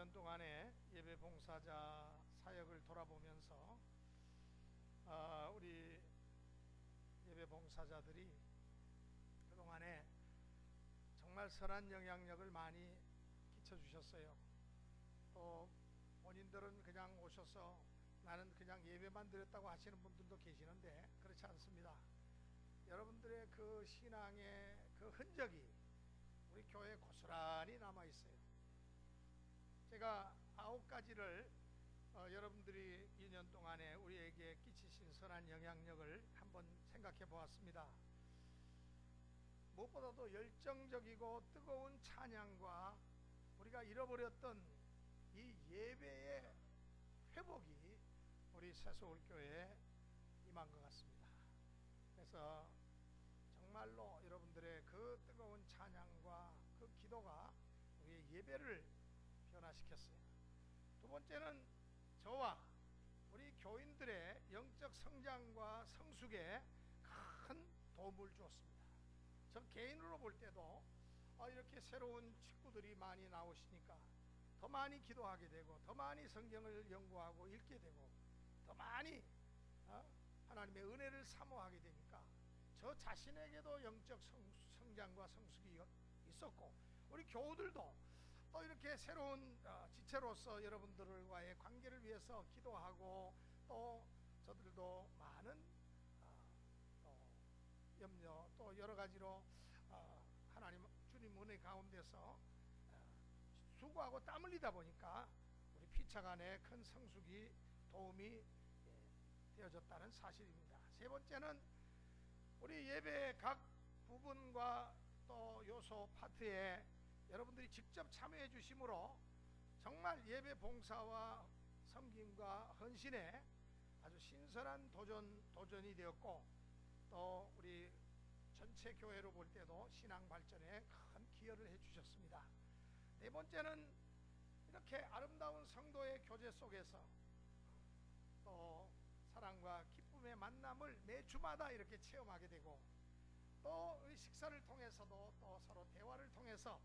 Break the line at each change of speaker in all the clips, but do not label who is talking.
2년 동안의 예배 봉사자 사역을 돌아보면서 우리 예배 봉사자들이 그동안에 정말 선한 영향력을 많이 끼쳐주셨어요. 또 본인들은 그냥 오셔서 나는 그냥 예배만 드렸다고 하시는 분들도 계시는데 그렇지 않습니다. 여러분들의 그 신앙의 그 흔적이 우리 교회에 고스란히 남아있어요. 제가 9가지를 여러분들이 2년 동안에 우리에게 끼치신 선한 영향력을 한번 생각해 보았습니다. 무엇보다도 열정적이고 뜨거운 찬양과 우리가 잃어버렸던 이 예배의 회복이 우리 새서울교회에 임한 것 같습니다. 그래서 정말로 여러분들의 그 뜨거운 찬양과 그 기도가 우리의 예배를 변화시켰어요. 두 번째는 저와 우리 교인들의 영적 성장과 성숙에 큰 도움을 주었습니다. 저 개인으로 볼 때도 이렇게 새로운 친구들이 많이 나오시니까 더 많이 기도하게 되고 더 많이 성경을 연구하고 읽게 되고 더 많이 하나님의 은혜를 사모하게 되니까 저 자신에게도 영적 성장과 성숙이 있었고 우리 교우들도 또 이렇게 새로운 지체로서 여러분들과의 관계를 위해서 기도하고 또 저들도 많은 또 염려 또 여러 가지로 하나님 주님 은혜 가운데서 수고하고 땀 흘리다 보니까 우리 피차간의 큰 성숙이 도움이 되어졌다는 사실입니다. 세 번째는 우리 예배의 각 부분과 또 요소 파트에 여러분들이 직접 참여해 주심으로 정말 예배 봉사와 섬김과 헌신에 아주 신선한 도전이 되었고 또 우리 전체 교회로 볼 때도 신앙 발전에 큰 기여를 해 주셨습니다. 네 번째는 이렇게 아름다운 성도의 교제 속에서 또 사랑과 기쁨의 만남을 매 주마다 이렇게 체험하게 되고 또 식사를 통해서도 또 서로 대화를 통해서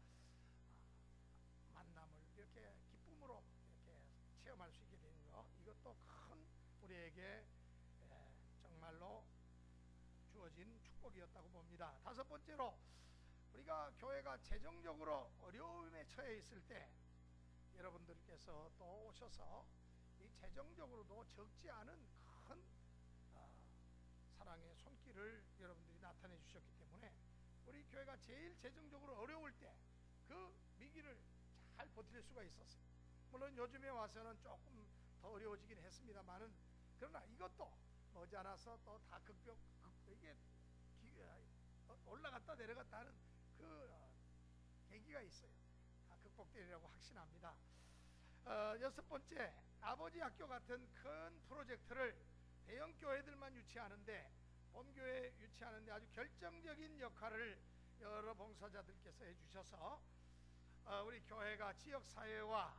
만남을 이렇게 기쁨으로 이렇게 체험할 수 있게 되는 것, 이것도 큰 우리에게 정말로 주어진 축복이었다고 봅니다. 다섯 번째로 우리가 교회가 재정적으로 어려움에 처해 있을 때 여러분들께서 또 오셔서 이 재정적으로도 적지 않은 큰 사랑의 손길을 여러분들이 나타내 주셨기 때문에 우리 교회가 제일 재정적으로 어려울 때 그 위기를 잘 버틸 수가 있었어요. 물론 요즘에 와서는 조금 더 어려워지긴 했습니다만은 그러나 이것도 머지않아서 또 다 이게 올라갔다 내려갔다 하는 그 계기가 있어요. 다 극복되리라고 확신합니다. 여섯 번째, 아버지 학교 같은 큰 프로젝트를 대형 교회들만 유치하는데 본교회 유치하는데 아주 결정적인 역할을 여러 봉사자들께서 해주셔서 우리 교회가 지역사회와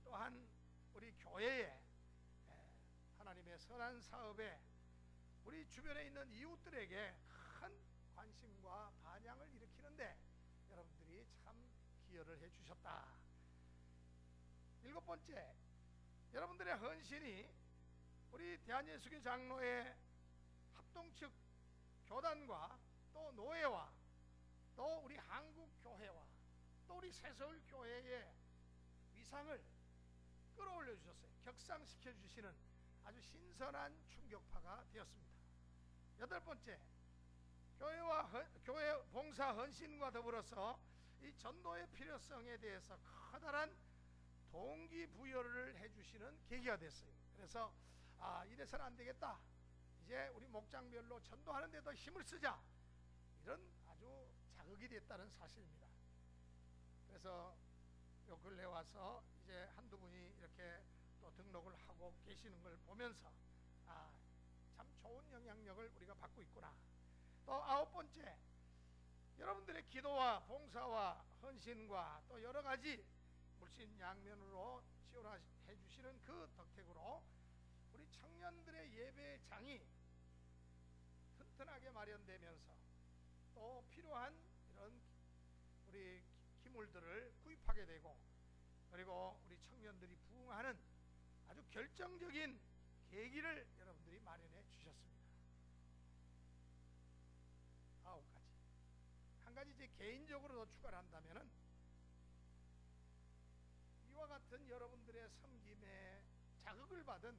또한 우리 교회에 하나님의 선한 사업에 우리 주변에 있는 이웃들에게 큰 관심과 반향을 일으키는데 여러분들이 참 기여를 해주셨다. 일곱 번째, 여러분들의 헌신이 우리 대한예수교 장로의 합동 측 교단과 또 노회와 또 우리 한국교회와 또 우리 새서울교회의 위상을 끌어올려 주셨어요. 격상시켜 주시는 아주 신선한 충격파가 되었습니다. 여덟 번째, 교회 봉사 헌신과 더불어서 이 전도의 필요성에 대해서 커다란 동기부여를 해주시는 계기가 됐어요. 그래서 이래서는 안 되겠다, 이제 우리 목장별로 전도하는 데 더 힘을 쓰자, 이런 아주 자극이 됐다는 사실입니다. 그래서 요 근래 와서 이제 한두 분이 이렇게 또 등록을 하고 계시는 걸 보면서 참 좋은 영향력을 우리가 받고 있구나. 또 아홉 번째, 여러분들의 기도와 봉사와 헌신과 또 여러 가지 물신양면으로 지원해 주시는 그 덕택으로 우리 청년들의 예배장이 튼튼하게 마련되면서 또 필요한 이런 우리 기물들을 구입하게 되고 그리고 우리 청년들이 부흥하는 아주 결정적인 계기를 여러분들이 마련해 주셨습니다. 9가지. 한 가지 제 개인적으로 더 추가를 한다면은, 이와 같은 여러분들의 섬김에 자극을 받은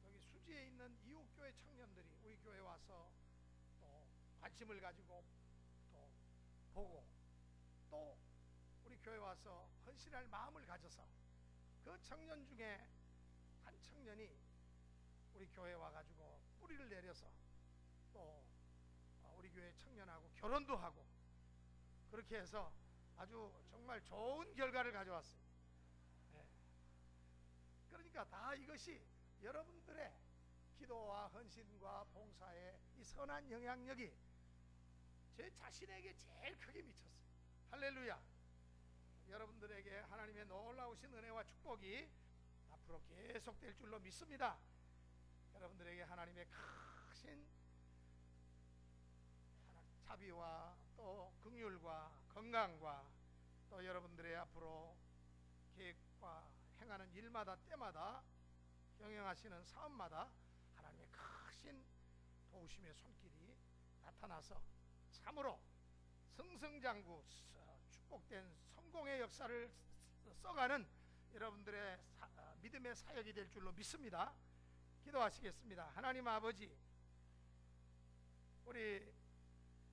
여기 수지에 있는 이웃교회 청년들이 우리 교회에 와서 또 관심을 가지고 또 보고, 또 우리 교회에 와서 헌신할 마음을 가져서 그 청년 중에 한 청년이 우리 교회에 와가지고 뿌리를 내려서 또 우리 교회 청년하고 결혼도 하고, 그렇게 해서 아주 정말 좋은 결과를 가져왔어요. 네. 그러니까 다 이것이 여러분들의 기도와 헌신과 봉사의 이 선한 영향력이 제 자신에게 제일 크게 미쳤어요. 할렐루야. 여러분들에게 하나님의 놀라우신 은혜와 축복이 앞으로 계속될 줄로 믿습니다. 여러분들에게 하나님의 크신 자비와 또 긍휼과 건강과 또 여러분들의 앞으로 계획과 행하는 일마다 때마다 경영하시는 사업마다 하나님의 크신 도우심의 손길이 나타나서 참으로 승승장구 축복된 성공의 역사를 써가는 여러분들의 믿음의 사역이 될 줄로 믿습니다. 기도하시겠습니다. 하나님 아버지, 우리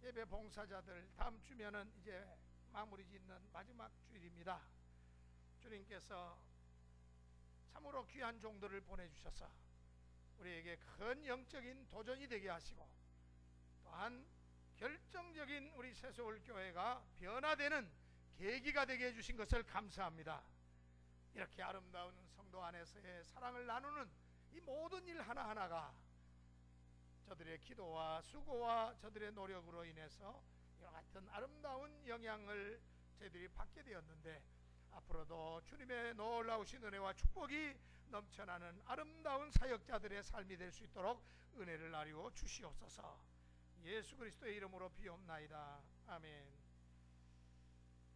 예배 봉사자들 다음 주면은 이제 마무리 짓는 마지막 주일입니다. 주님께서 참으로 귀한 종들을 보내주셔서 우리에게 큰 영적인 도전이 되게 하시고, 또한 결정적인 우리 새서울교회가 변화되는 계기가 되게 해주신 것을 감사합니다. 이렇게 아름다운 성도 안에서의 사랑을 나누는 이 모든 일 하나하나가 저들의 기도와 수고와 저들의 노력으로 인해서 이와 같은 아름다운 영향을 저희들이 받게 되었는데, 앞으로도 주님의 놀라우신 은혜와 축복이 넘쳐나는 아름다운 사역자들의 삶이 될 수 있도록 은혜를 나리워 주시옵소서. 예수 그리스도의 이름으로 비옵나이다. 아멘.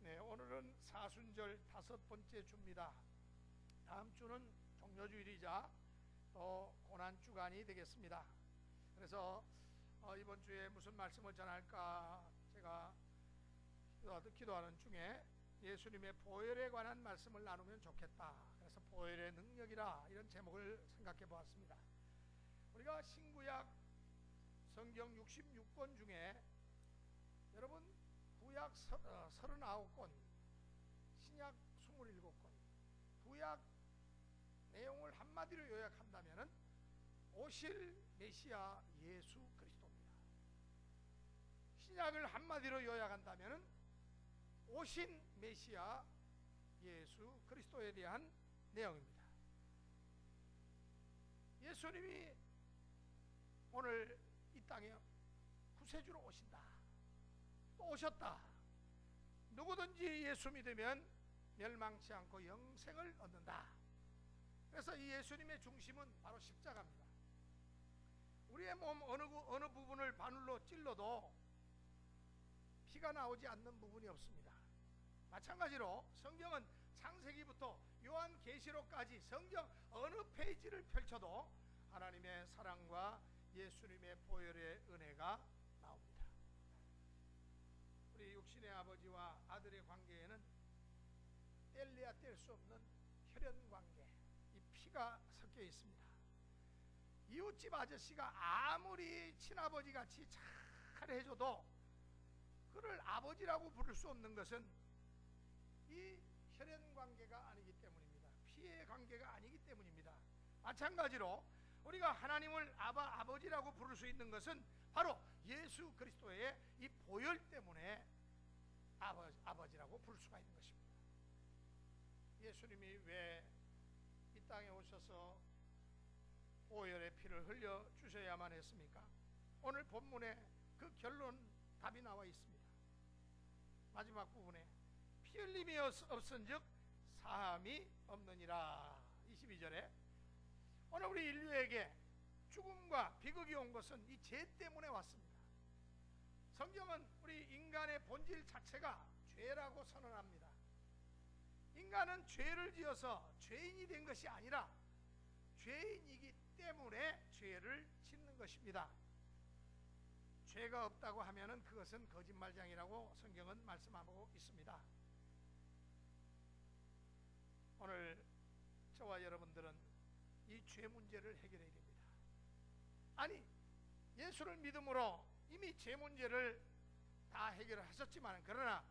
네, 오늘은 사순절 5번째 주입니다. 다음 주는 종료주일이자 또 고난주간이 되겠습니다. 그래서 이번 주에 무슨 말씀을 전할까 제가 기도하는 중에 예수님의 보혈에 관한 말씀을 나누면 좋겠다. 그래서 보혈의 능력이라 이런 제목을 생각해 보았습니다. 우리가 신구약 성경 66권 중에 여러분 구약 39권, 신약 27권, 구약 내용을 한마디로 요약한다면 오실 메시아 예수 그리스도입니다. 신약을 한마디로 요약한다면 오신 메시아 예수 그리스도에 대한 내용입니다. 예수님이 오늘 이 땅에 구세주로 오신다. 또 오셨다. 누구든지 예수 믿으면 멸망치 않고 영생을 얻는다. 그래서 이 예수님의 중심은 바로 십자가입니다. 우리의 몸 어느 부분을 바늘로 찔러도 피가 나오지 않는 부분이 없습니다. 마찬가지로 성경은 창세기부터 요한계시록까지 성경 어느 페이지를 펼쳐도 하나님의 사랑과 예수님의 보혈의 은혜가 나옵니다. 우리 육신의 아버지와 아들의 관계에는 뗄래야 뗄 수 없는 혈연 관계, 이 피가 섞여 있습니다. 이웃집 아저씨가 아무리 친아버지 같이 잘 해줘도 그를 아버지라고 부를 수 없는 것은 이 혈연 관계가 아니기 때문입니다. 피의 관계가 아니기 때문입니다. 마찬가지로 우리가 하나님을 아버지라고 부를 수 있는 것은 바로 예수 그리스도의 이 보혈 때문에 아버지라고 부를 수가 있는 것입니다. 예수님이 왜 이 땅에 오셔서 보혈의 피를 흘려 주셔야만 했습니까? 오늘 본문에 그 결론 답이 나와 있습니다. 마지막 부분에 피 흘림이 없은즉 사함이 없느니라. 22절에 오늘 우리 인류에게 죽음과 비극이 온 것은 이 죄 때문에 왔습니다. 성경은 우리 인간의 본질 자체가 죄라고 선언합니다. 인간은 죄를 지어서 죄인이 된 것이 아니라 죄인이기 때문에 죄를 짓는 것입니다. 죄가 없다고 하면은 그것은 거짓말장이라고 성경은 말씀하고 있습니다. 오늘 저와 여러분들은 이 죄 문제를 해결해야 됩니다. 아니, 예수를 믿음으로 이미 죄 문제를 다 해결하셨지만, 그러나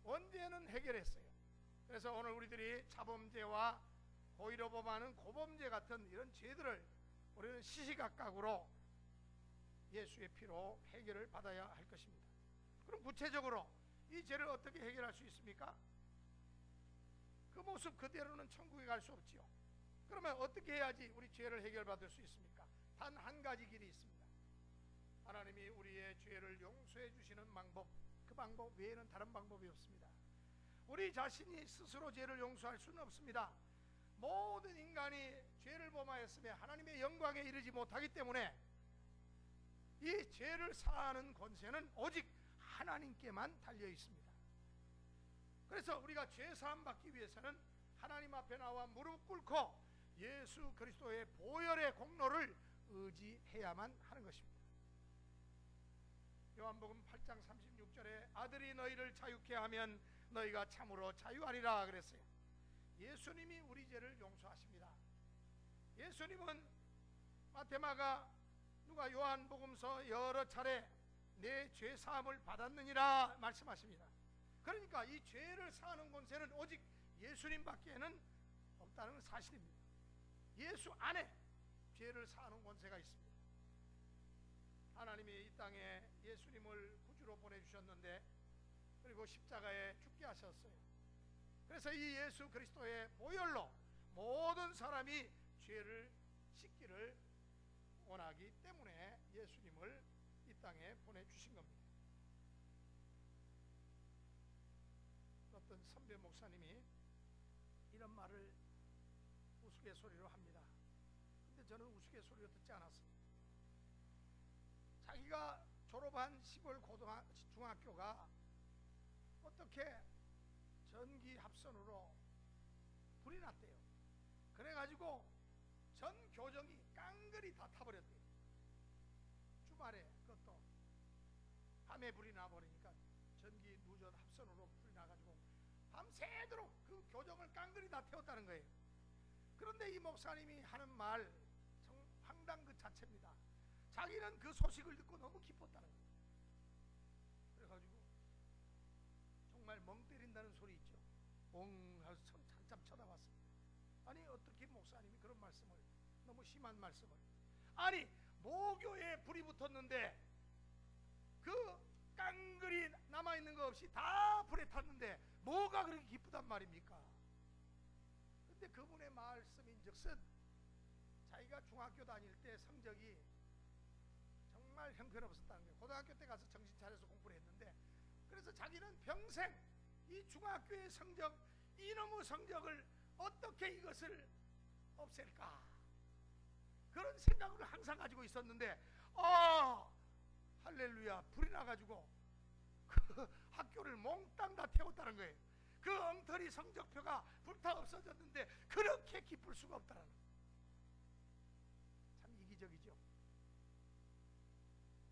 언제는 해결했어요. 그래서 오늘 우리들이 자범죄와 고의로 범하는 고범죄 같은 이런 죄들을 우리는 시시각각으로 예수의 피로 해결을 받아야 할 것입니다. 그럼 구체적으로 이 죄를 어떻게 해결할 수 있습니까? 그 모습 그대로는 천국에 갈 수 없지요. 그러면 어떻게 해야지 우리 죄를 해결받을 수 있습니까? 단 한 가지 길이 있습니다. 하나님이 우리의 죄를 용서해 주시는 방법, 그 방법 외에는 다른 방법이 없습니다. 우리 자신이 스스로 죄를 용서할 수는 없습니다. 모든 인간이 죄를 범하였으며 하나님의 영광에 이르지 못하기 때문에 이 죄를 사하는 권세는 오직 하나님께만 달려 있습니다. 그래서 우리가 죄 사함 받기 위해서는 하나님 앞에 나와 무릎 꿇고 예수 그리스도의 보혈의 공로를 의지해야만 하는 것입니다. 요한복음 8장 36절에 아들이 너희를 자유케 하면 너희가 참으로 자유하리라 그랬어요. 예수님이 우리 죄를 용서하십니다. 예수님은 마태마가 누가 요한복음서 여러 차례 내 죄 사함을 받았느니라 말씀하십니다. 그러니까 이 죄를 사하는 권세는 오직 예수님밖에는 없다는 건 사실입니다. 예수 안에 죄를 사하는 권세가 있습니다. 하나님이 이 땅에 예수님을 구주로 보내주셨는데, 그리고 십자가에 죽게 하셨어요. 그래서 이 예수 그리스도의 보혈로 모든 사람이 죄를 씻기를 원하기 때문에 예수님을 이 땅에 보내주신 겁니다. 어떤 선배 목사님이 이런 말을 우스갯소리로 합니다. 근데 저는 우스갯소리로 듣지 않았습니다. 자기가 졸업한 시골 중학교가 어떻게 전기 합선으로 불이 났대요. 그래가지고 전 교정이 깡그리 다 타버렸대요. 주말에 그것도 밤에 불이 나버리니까 전기 누전 합선으로 불이 나가지고 밤새도록 그 교정을 깡그리 다 태웠다는 거예요. 그런데 이 목사님이 하는 말 정 황당 그 자체입니다. 자기는 그 소식을 듣고 너무 기뻤다는 거예요. 그래가지고 정말 멍 때린다는 소리 있죠. 멍 하고 한참 쳐다봤습니다. 아니 어떻게 목사님이 그런 말씀을, 너무 심한 말씀을, 아니 모교에 불이 붙었는데 그 깡그리 남아있는 거 없이 다 불에 탔는데 뭐가 그렇게 기쁘단 말입니까? 근데 그분의 말씀인즉슨 자기가 중학교 다닐 때 성적이 정말 형편없었다는 거예요. 고등학교 때 가서 정신 차려서 공부를 했는데, 그래서 자기는 평생 이 중학교의 성적, 이놈의 성적을 어떻게 이것을 없앨까, 그런 생각을 항상 가지고 있었는데, 할렐루야, 불이 나가지고 그 학교를 몽땅 다 태웠다는 거예요. 그 엉터리 성적표가 불타 없어졌는데 그렇게 기쁠 수가 없다는 거예요. 참 이기적이죠.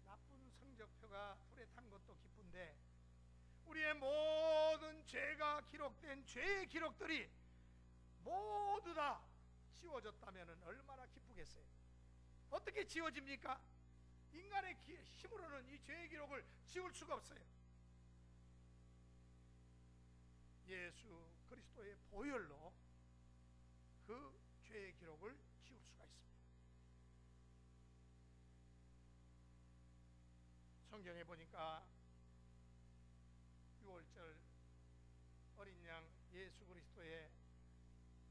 나쁜 성적표가 불에 탄 것도 기쁜데 우리의 모든 죄가 기록된 죄의 기록들이 모두 다 지워졌다면 얼마나 기쁘겠어요. 어떻게 지워집니까? 인간의 힘으로는 이 죄의 기록을 지울 수가 없어요. 예수 그리스도의 보혈로 그 죄의 기록을 지울 수가 있습니다. 성경에 보니까 6월절 어린 양 예수 그리스도의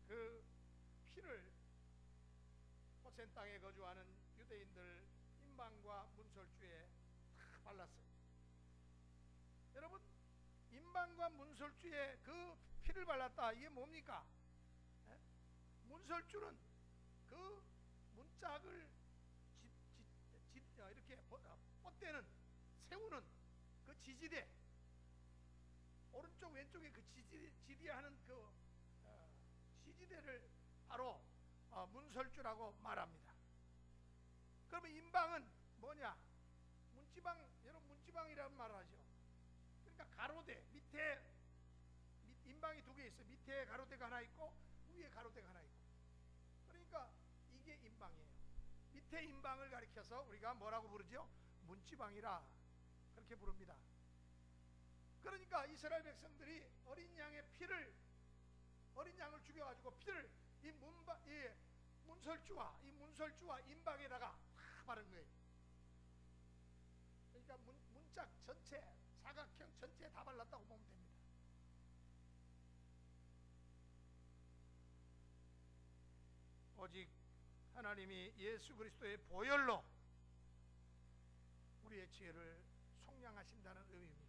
그 피를 고센 땅에 거주하는 유대인들 임방과 문설주에 다 발랐어요. 여러분, 임방과 문설주에 그 피를 발랐다, 이게 뭡니까? 문설주는 그 문짝을 이렇게 뻗대는, 세우는 그 지지대, 오른쪽 왼쪽에 그 지지대 하는 그 시대를 바로 문설주라고 말합니다. 그러면 인방은 뭐냐? 문지방, 여러분 문지방이라는 말을 하죠. 그러니까 가로대, 밑에 인방이 두 개 있어요. 밑에 가로대가 하나 있고 위에 가로대가 하나 있고. 그러니까 이게 인방이에요. 밑에 인방을 가리켜서 우리가 뭐라고 부르죠? 문지방이라 그렇게 부릅니다. 그러니까 이스라엘 백성들이 어린 양을 죽여가지고 피를 이 문설주와 인방에다가 다 바른 거예요. 그러니까 문짝 전체, 사각형 전체에 다 발랐다고 보면 됩니다. 오직 하나님이 예수 그리스도의 보혈로 우리의 죄를 속량하신다는 의미입니다.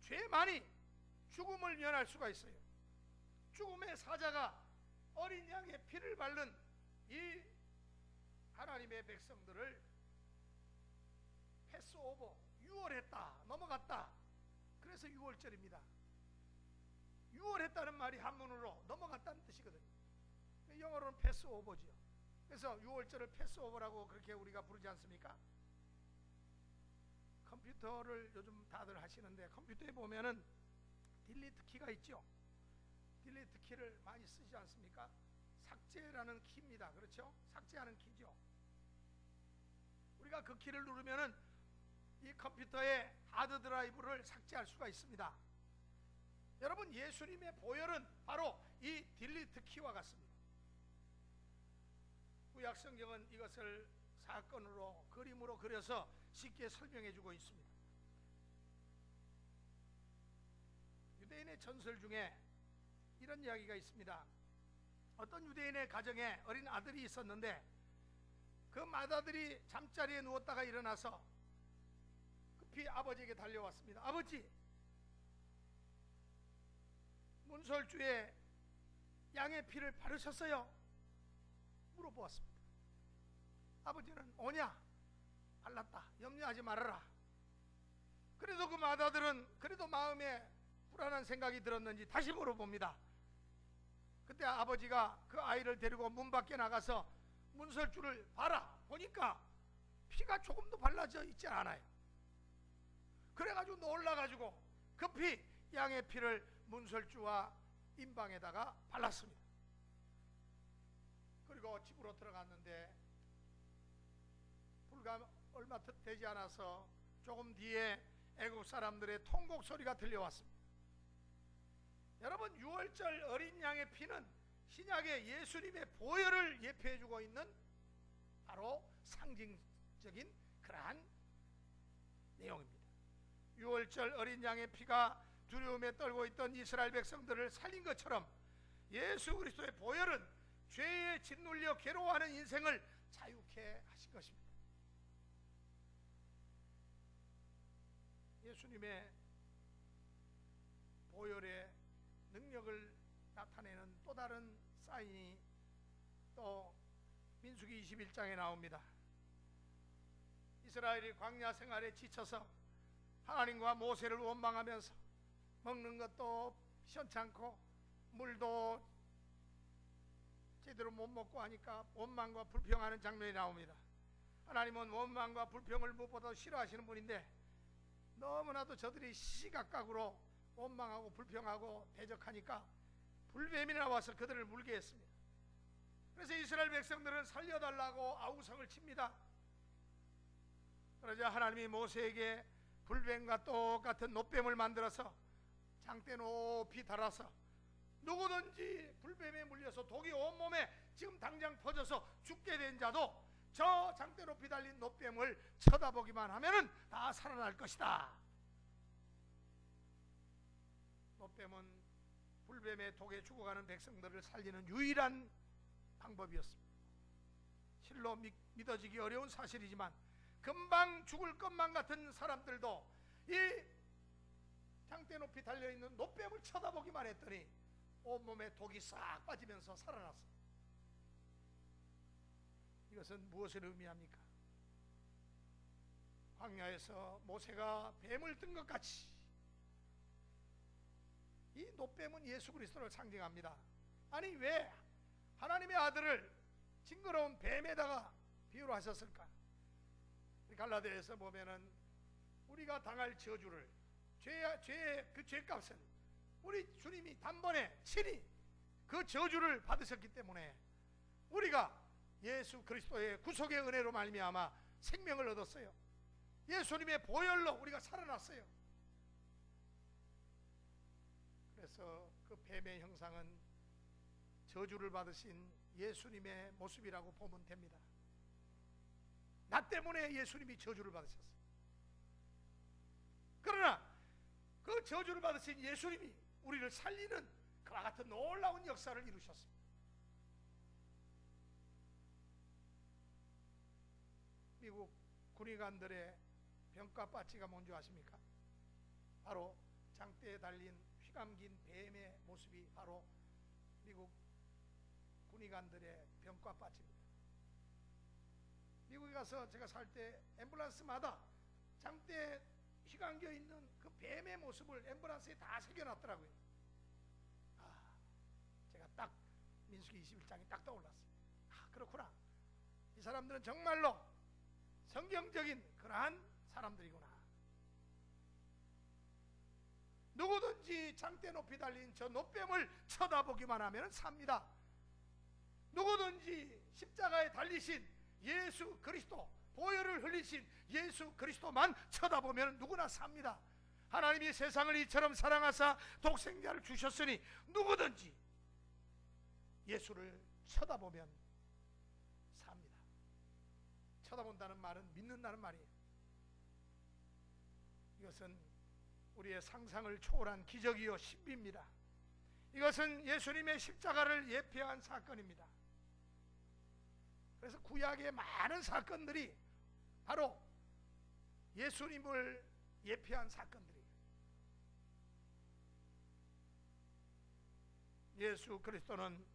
죄만이 죽음을 면할 수가 있어요. 죽음의 사자가 어린 양의 피를 바른 이 하나님의 백성들을 패스오버, 유월했다, 넘어갔다. 그래서 유월절입니다. 유월했다는 말이 한문으로 넘어갔다는 뜻이거든요. 영어로는 패스오버죠. 그래서 유월절을 패스오버라고 그렇게 우리가 부르지 않습니까? 컴퓨터를 요즘 다들 하시는데 컴퓨터에 보면은 딜리트 키가 있죠. 딜리트 키를 많이 쓰지 않습니까? 삭제라는 키입니다. 그렇죠? 삭제하는 키죠. 우리가 그 키를 누르면은 이 컴퓨터의 하드 드라이브를 삭제할 수가 있습니다. 여러분, 예수님의 보혈은 바로 이 딜리트 키와 같습니다. 구약 성경은 이것을 사건으로, 그림으로 그려서 쉽게 설명해 주고 있습니다. 유대인의 전설 중에 이런 이야기가 있습니다. 어떤 유대인의 가정에 어린 아들이 있었는데 그 맏아들이 잠자리에 누웠다가 일어나서 급히 아버지에게 달려왔습니다. 아버지, 문설주에 양의 피를 바르셨어요? 물어보았습니다. 아버지는 오냐? 발랐다. 염려하지 말아라. 그래도 그 맏아들은 그래도 마음에 불안한 생각이 들었는지 다시 물어봅니다. 그때 아버지가 그 아이를 데리고 문 밖에 나가서 문설주를 봐라. 보니까 피가 조금도 발라져 있지 않아요. 그래가지고 놀라가지고 급히 양의 피를 문설주와 인방에다가 발랐습니다. 그리고 집으로 들어갔는데 불과 얼마 되지 않아서 조금 뒤에 애국 사람들의 통곡 소리가 들려왔습니다. 여러분, 유월절 어린 양의 피는 신약의 예수님의 보혈을 예표해주고 있는 바로 상징적인 그러한 내용입니다. 유월절 어린 양의 피가 두려움에 떨고 있던 이스라엘 백성들을 살린 것처럼 예수 그리스도의 보혈은 죄에 짓눌려 괴로워하는 인생을 자유케 하신 것입니다. 예수님의 보혈의 능력을 나타내는 또 다른 사인이 또 민수기 21장에 나옵니다. 이스라엘이 광야 생활에 지쳐서 하나님과 모세를 원망하면서 먹는 것도 시원찮고 물도 제대로 못 먹고 하니까 원망과 불평하는 장면이 나옵니다. 하나님은 원망과 불평을 무엇보다 싫어하시는 분인데 너무나도 저들이 시시각각으로 원망하고 불평하고 대적하니까 불뱀이 나와서 그들을 물게 했습니다. 그래서 이스라엘 백성들은 살려달라고 아우성을 칩니다. 그러자 하나님이 모세에게 불뱀과 똑같은 놋뱀을 만들어서 장대 높이 달아서 누구든지 불뱀에 물려서 독이 온몸에 지금 당장 퍼져서 죽게 된 자도 저 장대 높이 달린 놋뱀을 쳐다보기만 하면은 다 살아날 것이다. 놋뱀은 불뱀의 독에 죽어가는 백성들을 살리는 유일한 방법이었습니다. 실로 믿어지기 어려운 사실이지만 금방 죽을 것만 같은 사람들도 이 장대 높이 달려있는 놋뱀을 쳐다보기만 했더니 온몸에 독이 싹 빠지면서 살아났습니다. 이것은 무엇을 의미합니까? 광야에서 모세가 뱀을 뜬 것 같이 이 놋뱀은 예수 그리스도를 상징합니다. 아니 왜 하나님의 아들을 징그러운 뱀에다가 비유로 하셨을까? 갈라디아에서 보면은 우리가 당할 저주를 죄의 그 죄값은 우리 주님이 단번에 친히 그 저주를 받으셨기 때문에 우리가 예수 그리스도의 구속의 은혜로 말미암아 생명을 얻었어요. 예수님의 보혈로 우리가 살아났어요. 그래서 그 뱀의 형상은 저주를 받으신 예수님의 모습이라고 보면 됩니다. 나 때문에 예수님이 저주를 받으셨어요. 그러나 그 저주를 받으신 예수님이 우리를 살리는 그와 같은 놀라운 역사를 이루셨습니다. 미국 군의관들의 병가바치가 뭔지 아십니까? 바로 장대에 달린 휘감긴 뱀의 모습이 바로 미국 군의관들의 병가바치입니다. 미국에 가서 제가 살 때 앰뷸런스마다 장대에 휘감겨 있는 그 뱀의 모습을 앰뷸런스에 다 새겨놨더라고요. 제가 딱 민수기 21장이 딱 떠올랐어요. 그렇구나. 이 사람들은 정말로 성경적인 그러한 사람들이구나. 누구든지 장대 높이 달린 저 노뱀을 쳐다보기만 하면 삽니다. 누구든지 십자가에 달리신 예수 그리스도, 보혈을 흘리신 예수 그리스도만 쳐다보면 누구나 삽니다. 하나님이 세상을 이처럼 사랑하사 독생자를 주셨으니 누구든지 예수를 쳐다보면 삽니다. 쳐다본다는 말은 믿는다는 말이에요. 이것은 우리의 상상을 초월한 기적이요 신비입니다. 이것은 예수님의 십자가를 예표한 사건입니다. 그래서 구약의 많은 사건들이 바로 예수님을 예표한 사건들이에요. 예수 그리스도는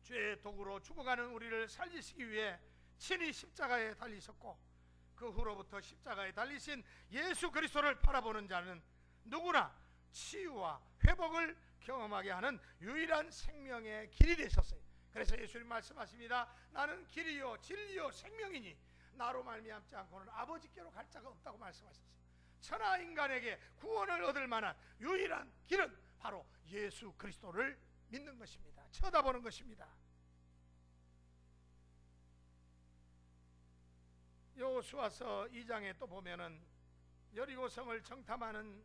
죄의 도구로 죽어가는 우리를 살리시기 위해 친히 십자가에 달리셨고, 그 후로부터 십자가에 달리신 예수 그리스도를 바라보는 자는 누구나 치유와 회복을 경험하게 하는 유일한 생명의 길이 되셨어요. 그래서 예수님 말씀하십니다. 나는 길이요 진리요 생명이니 나로 말미암지 않고는 아버지께로 갈 자가 없다고 말씀하셨어요. 천하 인간에게 구원을 얻을 만한 유일한 길은 바로 예수 그리스도를 믿는 것입니다. 쳐다보는 것입니다. 여호수아서 2장에 또 보면은 여리고성을 정탐하는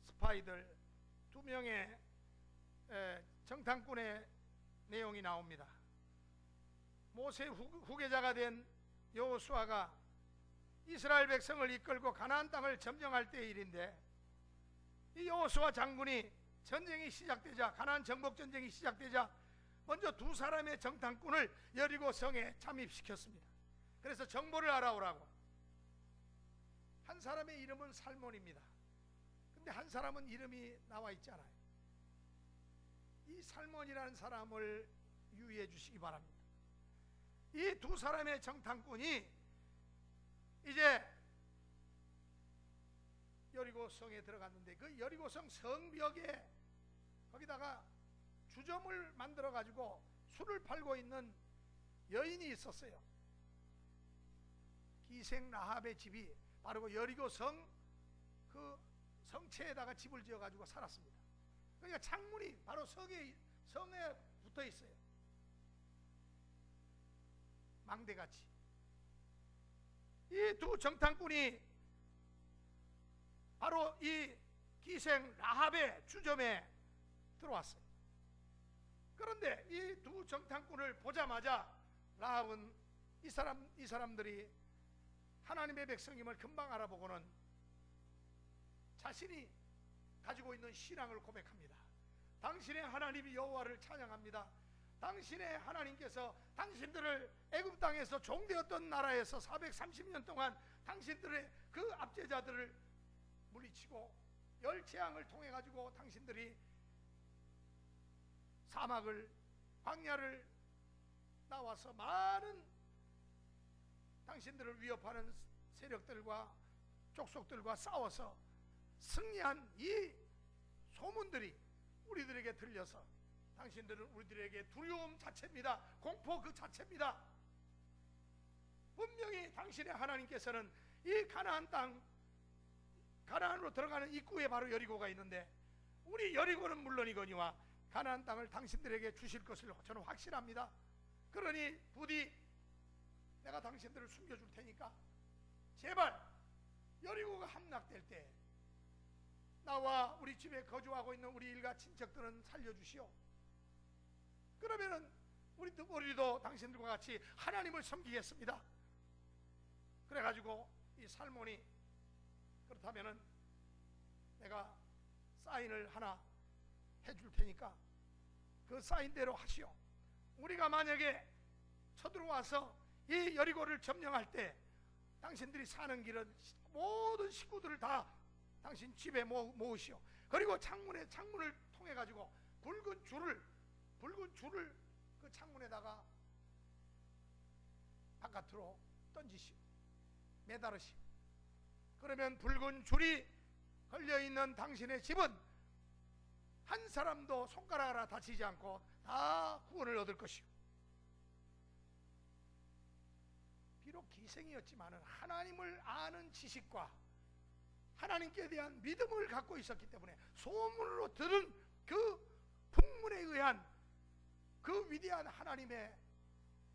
스파이들 2명의 정탐꾼의 내용이 나옵니다. 모세 후계자가 된 여호수아가 이스라엘 백성을 이끌고 가나안 땅을 점령할 때의 일인데, 이 여호수아 장군이 전쟁이 시작되자, 가나안 정복 전쟁이 시작되자 먼저 2사람의 정탐꾼을 여리고 성에 잠입시켰습니다. 그래서 정보를 알아오라고. 한 사람의 이름은 살몬입니다. 근데 한 사람은 이름이 나와 있지 않아요. 이 살몬이라는 사람을 유의해 주시기 바랍니다. 이 2사람의 정탐꾼이 이제 여리고성에 들어갔는데, 그 여리고성 성벽에 거기다가 주점을 만들어 가지고 술을 팔고 있는 여인이 있었어요. 기생 라합의 집이 바로 그 여리고성 그 성체에다가 집을 지어 가지고 살았습니다. 그러니까 창문이 바로 성에 붙어 있어요. 망대같이. 이 2 정탐꾼이 바로 이 기생 라합의 주점에 들어왔어요. 그런데 이 2 정탐꾼을 보자마자 라합은 이 사람들이 하나님의 백성임을 금방 알아보고는 자신이 가지고 있는 신앙을 고백합니다. 당신의 하나님이 여호와를 찬양합니다. 당신의 하나님께서 당신들을 애굽 땅에서 종되었던 나라에서 430년 동안 당신들의 그 압제자들을 물리치고 열재앙을 통해 가지고 당신들이 사막을, 광야를 나와서 많은 당신들을 위협하는 세력들과 족속들과 싸워서 승리한 이 소문들이 우리들에게 들려서 당신들은 우리들에게 두려움 자체입니다. 공포 그 자체입니다. 분명히 당신의 하나님께서는 이 가나안 땅, 가나안으로 들어가는 입구에 바로 여리고가 있는데, 우리 여리고는 물론이거니와 가나안 땅을 당신들에게 주실 것을 저는 확신합니다. 그러니 부디 내가 당신들을 숨겨줄 테니까 제발 여리고가 함락될 때 나와 우리 집에 거주하고 있는 우리 일가 친척들은 살려주시오. 그러면은 우리도 당신들과 같이 하나님을 섬기겠습니다. 그래가지고 이 살몬이 그렇다면은 내가 사인을 하나 해줄 테니까 그 사인대로 하시오. 우리가 만약에 쳐들어와서 이 여리고를 점령할 때 당신들이 사는 길은 모든 식구들을 다 당신 집에 모으시오. 그리고 창문을 통해 가지고 붉은 줄을 그 창문에다가 바깥으로 던지시오. 매달으시오. 그러면 붉은 줄이 걸려있는 당신의 집은 한 사람도 손가락 하나 다치지 않고 다 구원을 얻을 것이오. 비록 기생이었지만은 하나님을 아는 지식과 하나님께 대한 믿음을 갖고 있었기 때문에 소문으로 들은 그 풍문에 의한 그 위대한 하나님의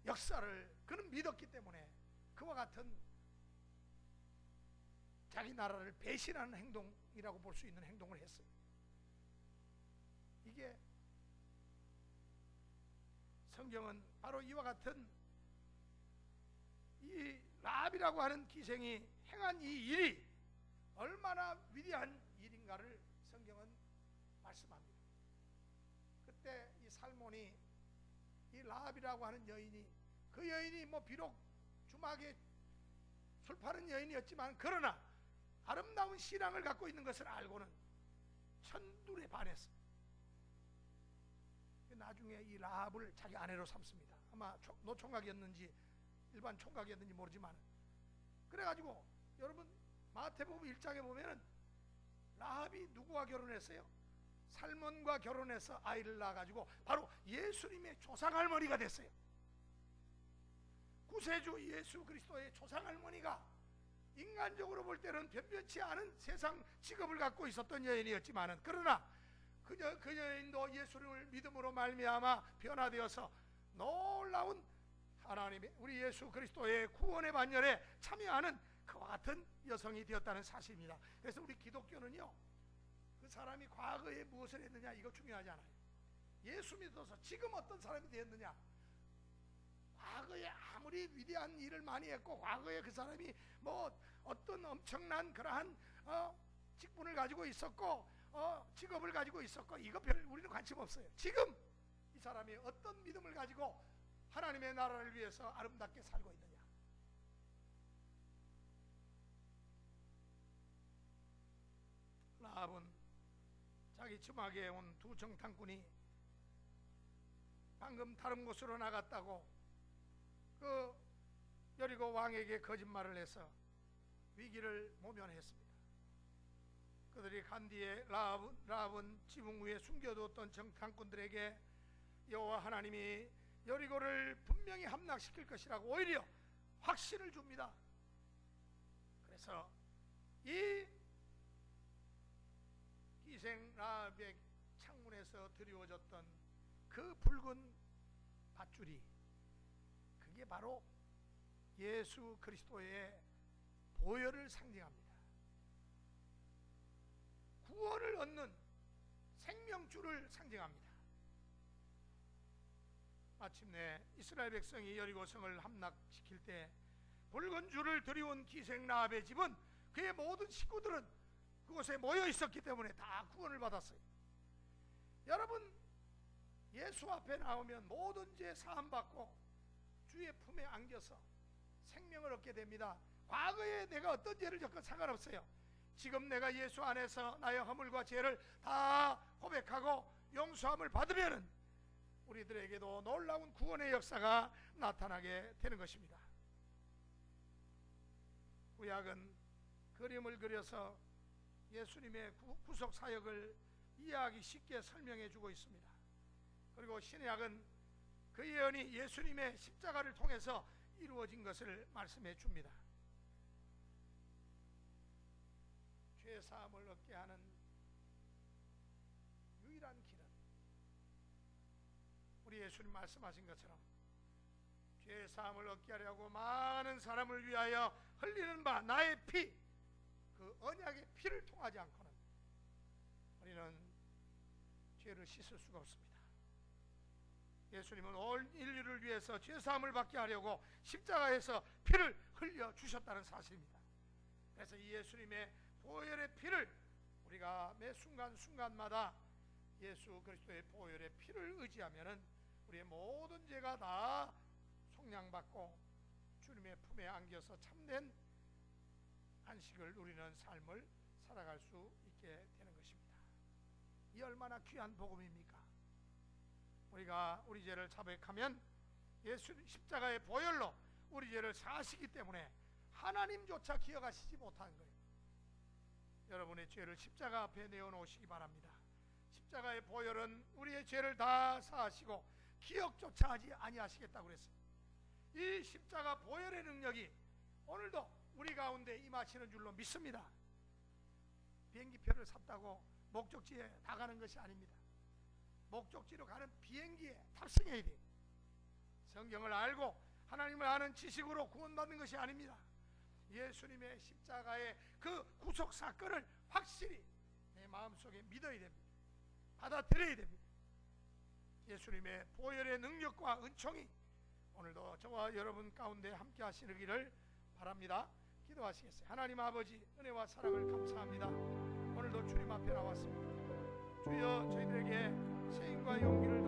역사를 그는 믿었기 때문에 그와 같은 자기 나라를 배신하는 행동이라고 볼 수 있는 행동을 했어요. 이게 성경은 바로 이와 같은 이 라합이라고 하는 기생이 행한 이 일이 얼마나 위대한 일인가를 성경은 말씀합니다. 그때 이 살몬이 이 라합이라고 하는 여인이, 그 여인이 뭐 비록 주막에 술 파는 여인이었지만 그러나 아름다운 신앙을 갖고 있는 것을 알고는 천둘에 반했어. 나중에 이 라합을 자기 아내로 삼습니다. 아마 노총각이었는지 일반 총각이었는지 모르지만, 그래가지고 여러분 마태복음 1장에 보면은 라합이 누구와 결혼했어요? 살몬과 결혼해서 아이를 낳아가지고 바로 예수님의 조상할머니가 됐어요. 구세주 예수 그리스도의 조상할머니가 인간적으로 볼 때는 변변치 않은 세상 직업을 갖고 있었던 여인이었지만은, 그러나 그 여인도 예수님을 믿음으로 말미암아 변화되어서 놀라운 하나님의 우리 예수 그리스도의 구원의 반열에 참여하는 그와 같은 여성이 되었다는 사실입니다. 그래서 우리 기독교는요, 그 사람이 과거에 무엇을 했느냐 이거 중요하지 않아요. 예수 믿어서 지금 어떤 사람이 되었느냐, 과거에 아무리 위대한 일을 많이 했고 과거에 그 사람이 뭐 어떤 엄청난 그러한 직분을 가지고 있었고 직업을 가지고 있었고 이거 별 우리는 관심 없어요. 지금 이 사람이 어떤 믿음을 가지고 하나님의 나라를 위해서 아름답게 살고 있느냐. 라합은 자기 주막에 온 두 정탐꾼이 방금 다른 곳으로 나갔다고 그 여리고 왕에게 거짓말을 해서 위기를 모면했습니다. 그들이 간 뒤에 라합은 지붕 위에 숨겨두었던 정탐꾼들에게 여호와 하나님이 여리고를 분명히 함락시킬 것이라고 오히려 확신을 줍니다. 그래서 이 기생 라합의 창문에서 드리워졌던 그 붉은 밧줄이, 그게 바로 예수 그리스도의 보혈을 상징합니다. 구원을 얻는 생명줄을 상징합니다. 마침내 이스라엘 백성이 여리고성을 함락시킬 때 붉은 줄을 들이온 기생 라합의 집은 그의 모든 식구들은 그곳에 모여 있었기 때문에 다 구원을 받았어요. 여러분, 예수 앞에 나오면 모든 죄 사함 받고 주의 품에 안겨서 생명을 얻게 됩니다. 과거에 내가 어떤 죄를 졌건 상관없어요. 지금 내가 예수 안에서 나의 허물과 죄를 다 고백하고 용서함을 받으면은 우리들에게도 놀라운 구원의 역사가 나타나게 되는 것입니다. 구약은 그림을 그려서 예수님의 구속 사역을 이해하기 쉽게 설명해 주고 있습니다. 그리고 신약은 그 예언이 예수님의 십자가를 통해서 이루어진 것을 말씀해 줍니다. 죄 사함을 얻게 하는 유일한 길은 우리 예수님 말씀하신 것처럼 죄 사함을 얻게 하려고 많은 사람을 위하여 흘리는 바 나의 피, 그 언약의 피를 통하지 않고는 우리는 죄를 씻을 수가 없습니다. 예수님은 온 인류를 위해서 죄 사함을 받게 하려고 십자가에서 피를 흘려 주셨다는 사실입니다. 그래서 이 예수님의 보혈의 피를 우리가 매 순간순간마다 예수 그리스도의 보혈의 피를 의지하면은 우리의 모든 죄가 다 속량받고 주님의 품에 안겨서 참된 안식을 누리는 삶을 살아갈 수 있게 되는 것입니다. 이 얼마나 귀한 복음입니까? 우리가 우리 죄를 자백하면 예수 십자가의 보혈로 우리 죄를 사하시기 때문에 하나님조차 기억하시지 못하는 거예요. 여러분의 죄를 십자가 앞에 내어놓으시기 바랍니다. 십자가의 보혈은 우리의 죄를 다 사하시고 기억조차 하지 아니하시겠다고 그랬어요. 이 십자가 보혈의 능력이 오늘도 우리 가운데 임하시는 줄로 믿습니다. 비행기표를 샀다고 목적지에 다 가는 것이 아닙니다. 목적지로 가는 비행기에 탑승해야 돼요. 성경을 알고 하나님을 아는 지식으로 구원받는 것이 아닙니다. 예수님의 십자가의 그 구속 사건을 확실히 내 마음속에 믿어야 됩니다. 받아들여야 됩니다. 예수님의 보혈의 능력과 은총이 오늘도 저와 여러분 가운데 함께 하시기를 바랍니다. 기도하시겠어요? 하나님 아버지, 은혜와 사랑을 감사합니다. 오늘도 주님 앞에 나왔습니다. 주여, 저희들에게 세임과 용기를